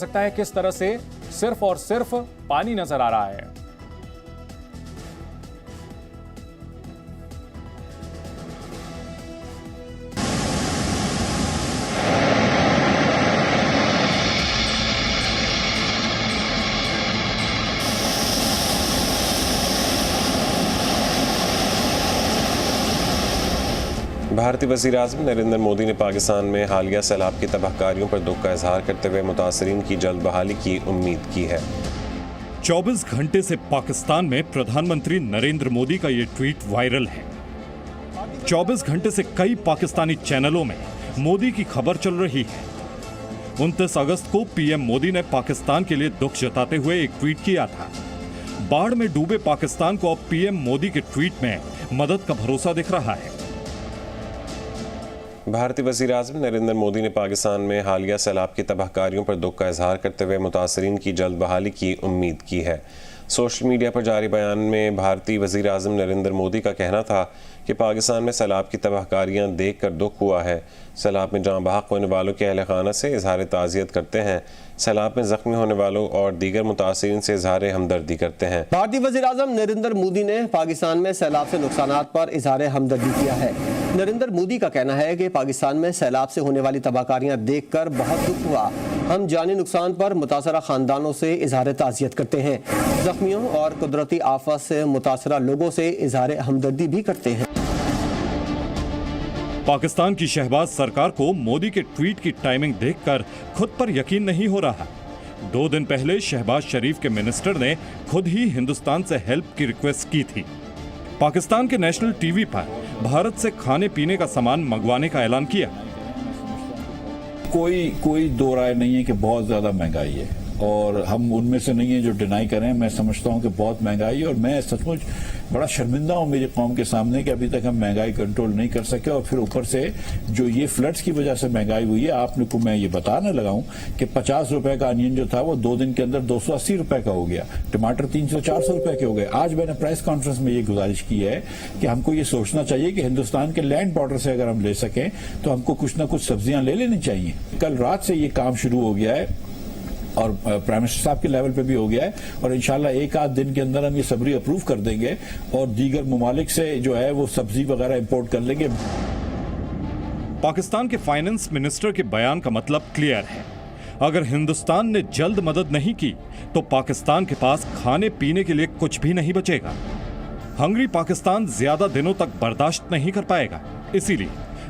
सकता है किस तरह से सिर्फ और सिर्फ पानी नजर आ रहा है। भारतीय वज़ीर-ए-आज़म नरेंद्र मोदी ने पाकिस्तान में हालिया सैलाब की तबाहकारियों पर दुख का इजहार करते हुए मुतासरीन की जल्द बहाली की उम्मीद की है। 24 घंटे से पाकिस्तान में प्रधानमंत्री नरेंद्र मोदी का ये ट्वीट वायरल है। 24 घंटे से कई पाकिस्तानी चैनलों में मोदी की खबर चल रही है। 29 अगस्त को पीएम मोदी ने पाकिस्तान के लिए दुख जताते हुए एक ट्वीट किया था। बाढ़ में डूबे पाकिस्तान को अब पीएम मोदी के ट्वीट में मदद का भरोसा दिख रहा है। भारतीय वज़ीर-ए-आज़म नरेंद्र मोदी ने पाकिस्तान में हालिया सैलाब की तबाहकारियों पर दुख का इजहार करते हुए मुतासरीन की जल्द बहाली की उम्मीद की है। सोशल मीडिया पर जारी बयान में भारतीय वज़ीर-ए-आज़म नरेंद्र मोदी का कहना था कि पाकिस्तान में सैलाब की तबाहकारियां देखकर दुख हुआ है। सैलाब में जाँ बहक होने वालों के अहल खाना से इजहार ताज़ियत करते हैं। सैलाब में जख्मी होने वालों और दीगर मुतासरीन से इजहार हमदर्दी करते हैं। भारतीय वज़ीर-ए-आज़म नरेंद्र मोदी ने पाकिस्तान में सैलाब से नुकसानात पर इजहार हमदर्दी किया है। नरेंद्र मोदी का कहना है कि पाकिस्तान में सैलाब से होने वाली तबाहकारियां देखकर बहुत दुख हुआ। हम जानी नुकसान पर मुतासरा खानदानों से इजहार ताज़ियत करते हैं। जख्मियों और कुदरती आफत से मुतासरा लोगों से इजहार हमदर्दी भी करते हैं। पाकिस्तान की शहबाज सरकार को मोदी के ट्वीट की टाइमिंग देखकर खुद पर यकीन नहीं हो रहा। 2 दिन पहले शहबाज शरीफ के मिनिस्टर ने खुद ही हिंदुस्तान से हेल्प की रिक्वेस्ट की थी। पाकिस्तान के नेशनल टीवी पर भारत से खाने पीने का सामान मंगवाने का ऐलान किया। कोई दो राय नहीं है कि बहुत ज्यादा महंगाई है और हम उनमें से नहीं है जो डिनाई करें। मैं समझता हूं कि बहुत महंगाई है और मैं सचमुच बड़ा शर्मिंदा हूं मेरी कौम के सामने कि अभी तक हम महंगाई कंट्रोल नहीं कर सके और फिर ऊपर से जो ये फ्लड्स की वजह से महंगाई हुई है। आपने को मैं ये बताने लगा हूं कि 50 रुपए का अनियन जो था वो 2 दिन के अंदर 280 रुपए का हो गया। टमाटर 300-400 रुपए के हो गए। आज मैंने प्रेस कॉन्फ्रेंस में ये गुजारिश की है कि हमको ये सोचना चाहिए कि हिंदुस्तान के लैंड बॉर्डर से अगर हम ले सकें तो हमको कुछ ना कुछ सब्जियां ले लेनी चाहिए। कल रात से ये काम शुरू हो गया है और प्राइम मिनिस्टर साहब के लेवल पे भी हो गया है और इंशाल्लाह एक आध दिन के अंदर हम ये सबरी अप्रूव कर देंगे और दीगर ममालिक से जो है वो सब्जी वगैरह इंपोर्ट कर लेंगे। पाकिस्तान के फाइनेंस मिनिस्टर के बयान का मतलब क्लियर है। अगर हिंदुस्तान ने जल्द मदद नहीं की तो पाकिस्तान के पास खाने पीने के लिए कुछ भी नहीं बचेगा। हंगरी पाकिस्तान ज्यादा दिनों तक बर्दाश्त नहीं कर पाएगा। इसीलिए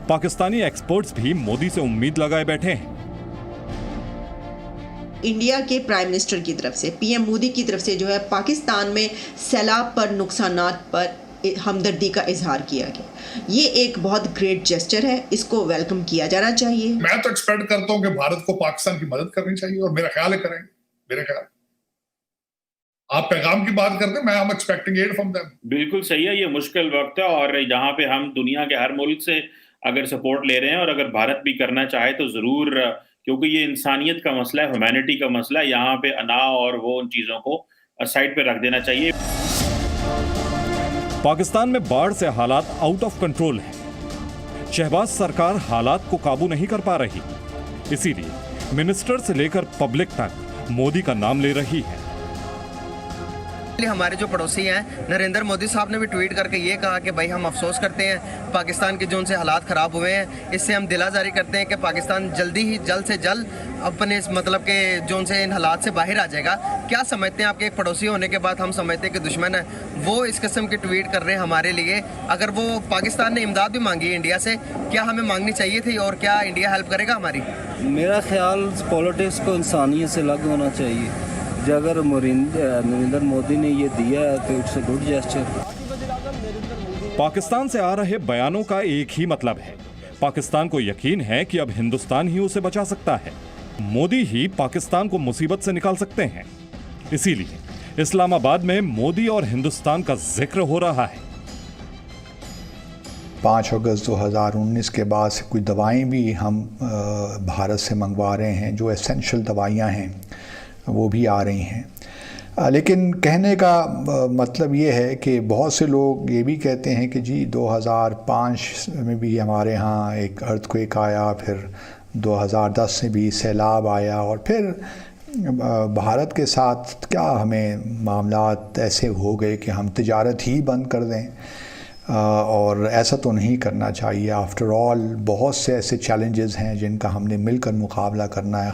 पाकिस्तानी एक्सपर्ट्स भी मोदी से उम्मीद लगाए बैठे हैं। इंडिया के प्राइम मिनिस्टर की तरफ से पीएम मोदी की तरफ से जो है पाकिस्तान में सैलाब पर नुकसानात पर हमदर्दी का इजहार किया गया। ये एक बहुत ग्रेट जेस्चर है, इसको वेलकम किया जाना चाहिए। मैं तो एक्सपेक्ट करता हूं कि भारत को पाकिस्तान की मदद करनी चाहिए और मेरा ख्याल है करेंगे। मेरे ख्याल आप पैगाम की बात करते हैं, मैं am expecting aid from them। बिल्कुल सही है। ये मुश्किल वक्त है और जहाँ पे हम दुनिया के हर मुल्क से अगर सपोर्ट ले रहे हैं और अगर भारत भी करना चाहे तो जरूर, क्योंकि ये इंसानियत का मसला है, ह्यूमैनिटी का मसला है। यहाँ पे अना और वो उन चीजों को साइड पे रख देना चाहिए। पाकिस्तान में बाढ़ से हालात आउट ऑफ कंट्रोल है। शहबाज सरकार हालात को काबू नहीं कर पा रही, इसीलिए मिनिस्टर से लेकर पब्लिक तक मोदी का नाम ले रही है। हमारे जो पड़ोसी हैं, नरेंद्र मोदी साहब ने भी ट्वीट करके ये कहा कि भाई हम अफसोस करते हैं पाकिस्तान के जो उनसे हालात ख़राब हुए हैं। इससे हम दिला जारी करते हैं कि पाकिस्तान जल्द से जल्द अपने मतलब के जो उनसे इन हालात से बाहर आ जाएगा। क्या समझते हैं आपके एक पड़ोसी होने के बाद हम समझते हैं कि दुश्मन है, वो इस किस्म के ट्वीट कर रहे हैं हमारे लिए। अगर वो पाकिस्तान ने इमदाद भी मांगी है इंडिया से, क्या हमें मांगनी चाहिए थी और क्या इंडिया हेल्प करेगा हमारी? मेरा ख्याल पॉलिटिक्स को इंसानियत से अलग होना चाहिए। जो अगर नरेंद्र मोदी ने ये दिया है तो it's a good gesture. Pakistan से आ रहे बयानों का एक ही मतलब है, पाकिस्तान को यकीन है कि अब हिंदुस्तान ही उसे बचा सकता है। मोदी ही पाकिस्तान को मुसीबत से निकाल सकते हैं। इसीलिए इस्लामाबाद में मोदी और हिंदुस्तान का जिक्र हो रहा है। 5 अगस्त 2019 के बाद से कुछ दवाएं भी हम भारत से मंगवा रहे हैं, जो एसेंशियल दवाइयां हैं वो भी आ रही हैं। लेकिन कहने का मतलब ये है कि बहुत से लोग ये भी कहते हैं कि जी 2005 में भी हमारे यहाँ एक अर्थक्वेक आया, फिर 2010 में भी सैलाब आया और फिर भारत के साथ क्या हमें मामलात ऐसे हो गए कि हम तिजारत ही बंद कर दें, और ऐसा तो नहीं करना चाहिए। आफ्टर ऑल बहुत से ऐसे चैलेंजेस हैं जिनका हमने मिलकर मुकाबला करना है।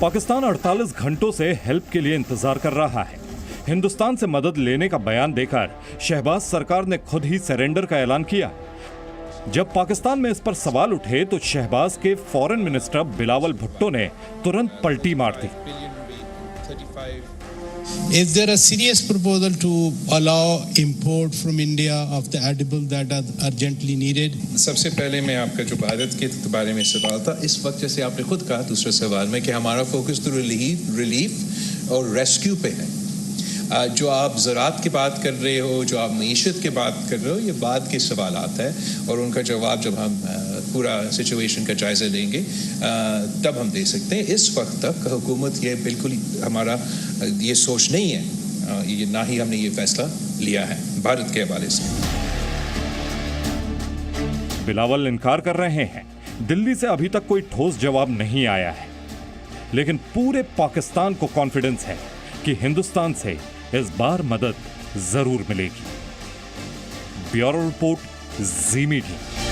पाकिस्तान 48 घंटों से हेल्प के लिए इंतजार कर रहा है। हिंदुस्तान से मदद लेने का बयान देकर शहबाज सरकार ने खुद ही सरेंडर का ऐलान किया। जब पाकिस्तान में इस पर सवाल उठे तो शहबाज के फॉरेन मिनिस्टर बिलावल भुट्टो ने तुरंत पलटी मार दी। Is there a serious proposal to allow import from India of the edible that are urgently needed? सबसे पहले मैं आपका जो भारत के बारे में सवाल था, इस वक्त जैसे आपने खुद कहा दूसरे सवाल में कि हमारा फोकस तो रिलीफ और रेस्क्यू पे है। जो आप ज़राअत की बात कर रहे हो, जो आप मईशत की बात कर रहे हो, ये बाद के सवाल आता है और उनका जवाब जब हम पूरा सिचुएशन का जायज़ा लेंगे तब हम दे सकते हैं। इस वक्त तक हुकूमत ये बिल्कुल हमारा ये सोच नहीं है, ये ना ही हमने ये फैसला लिया है भारत के हवाले से। बिलावल इनकार कर रहे हैं। दिल्ली से अभी तक कोई ठोस जवाब नहीं आया है, लेकिन पूरे पाकिस्तान को कॉन्फिडेंस है कि हिंदुस्तान से इस बार मदद जरूर मिलेगी। ब्यूरो रिपोर्ट, जी मीडिया।